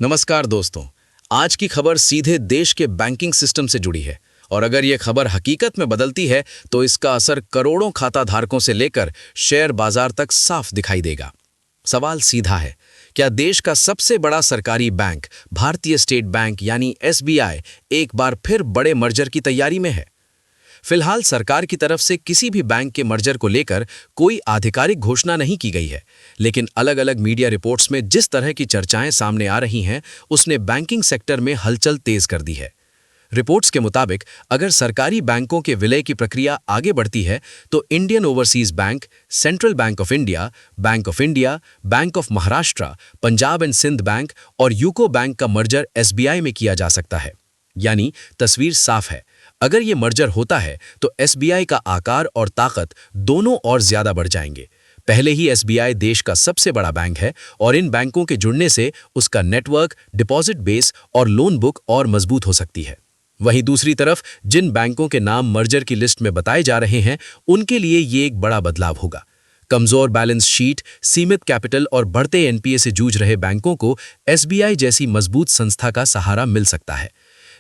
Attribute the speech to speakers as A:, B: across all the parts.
A: नमस्कार दोस्तों। आज की खबर सीधे देश के बैंकिंग सिस्टम से जुड़ी है और अगर ये खबर हकीकत में बदलती है तो इसका असर करोड़ों खाता धारकों से लेकर शेयर बाजार तक साफ दिखाई देगा। सवाल सीधा है, क्या देश का सबसे बड़ा सरकारी बैंक भारतीय स्टेट बैंक यानी एसबीआई एक बार फिर बड़े मर्जर की तैयारी में है? फिलहाल सरकार की तरफ से किसी भी बैंक के मर्जर को लेकर कोई आधिकारिक घोषणा नहीं की गई है, लेकिन अलग-अलग मीडिया रिपोर्ट्स में जिस तरह की चर्चाएं सामने आ रही हैं, उसने बैंकिंग सेक्टर में हलचल तेज कर दी है। रिपोर्ट्स के मुताबिक अगर सरकारी बैंकों के विलय की प्रक्रिया आगे बढ़ती है तो Indian overseas bank, central bank of India, bank of Maharashtra, Punjab and Sind bank और यूको बैंक का मर्जर एसबीआई में किया जा सकता है। यानी तस्वीर साफ है, अगर ये मर्जर होता है तो एसबीआई का आकार और ताकत दोनों और ज्यादा बढ़ जाएंगे। पहले ही एसबीआई देश का सबसे बड़ा बैंक है और इन बैंकों के जुड़ने से उसका नेटवर्क, डिपॉजिट बेस और लोन बुक और मजबूत हो सकती है। वहीं दूसरी तरफ जिन बैंकों के नाम मर्जर की लिस्ट में बताए जा रहे हैं, उनके लिए ये एक बड़ा बदलाव होगा। कमजोर बैलेंस शीट, सीमित कैपिटल और बढ़ते एनपीए से जूझ रहे बैंकों को एसबीआई जैसी मजबूत संस्था का सहारा मिल सकता है।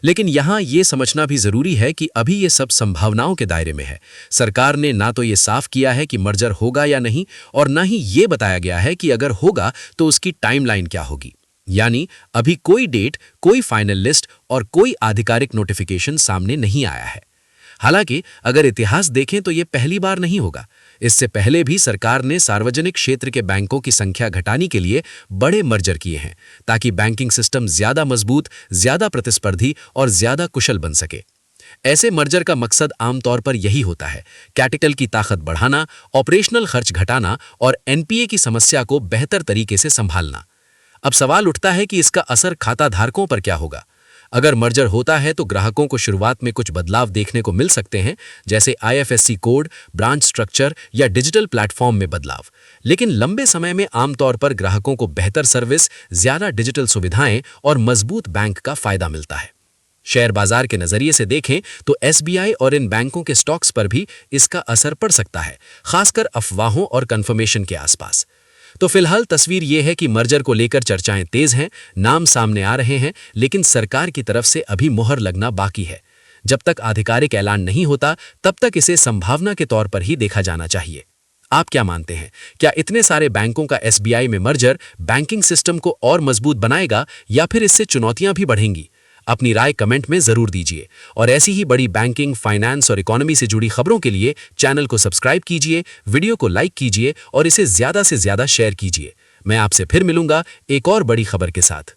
A: लेकिन यहाँ ये समझना भी जरूरी है कि अभी ये सब संभावनाओं के दायरे में है। सरकार ने ना तो ये साफ किया है कि मर्जर होगा या नहीं और ना ही ये बताया गया है कि अगर होगा तो उसकी टाइमलाइन क्या होगी। यानी अभी कोई डेट, कोई फाइनल लिस्ट और कोई आधिकारिक नोटिफिकेशन सामने नहीं आया है। हालांकि अगर इतिहास देखें तो ये पहली बार नहीं होगा। इससे पहले भी सरकार ने सार्वजनिक क्षेत्र के बैंकों की संख्या घटाने के लिए बड़े मर्जर किए हैं ताकि बैंकिंग सिस्टम ज्यादा मजबूत, ज्यादा प्रतिस्पर्धी और ज्यादा कुशल बन सके। ऐसे मर्जर का मकसद आमतौर पर यही होता है, कैपिटल की ताकत बढ़ाना, ऑपरेशनल खर्च घटाना और एनपीए की समस्या को बेहतर तरीके से संभालना। अब सवाल उठता है कि इसका असर खाता धारकों पर क्या होगा। अगर मर्जर होता है तो ग्राहकों को शुरुआत में कुछ बदलाव देखने को मिल सकते हैं, जैसे आईएफएससी कोड, ब्रांच स्ट्रक्चर या डिजिटल प्लेटफॉर्म में बदलाव। लेकिन लंबे समय में आमतौर पर ग्राहकों को बेहतर सर्विस, ज्यादा डिजिटल सुविधाएं और मजबूत बैंक का फायदा मिलता है। शेयर बाजार के नजरिए से देखें तो एसबीआई और इन बैंकों के स्टॉक्स पर भी इसका असर पड़ सकता है, खासकर अफवाहों और कंफर्मेशन के आसपास। तो फिलहाल तस्वीर यह है कि मर्जर को लेकर चर्चाएं तेज हैं, नाम सामने आ रहे हैं, लेकिन सरकार की तरफ से अभी मुहर लगना बाकी है। जब तक आधिकारिक ऐलान नहीं होता, तब तक इसे संभावना के तौर पर ही देखा जाना चाहिए। आप क्या मानते हैं? क्या इतने सारे बैंकों का एसबीआई में मर्जर बैंकिंग सिस्टम को और मजबूत बनाएगा या फिर इससे चुनौतियां भी बढ़ेंगी? अपनी राय कमेंट में जरूर दीजिए और ऐसी ही बड़ी बैंकिंग, फाइनेंस और इकोनॉमी से जुड़ी खबरों के लिए चैनल को सब्सक्राइब कीजिए, वीडियो को लाइक कीजिए और इसे ज्यादा से ज्यादा शेयर कीजिए। मैं आपसे फिर मिलूंगा एक और बड़ी खबर के साथ।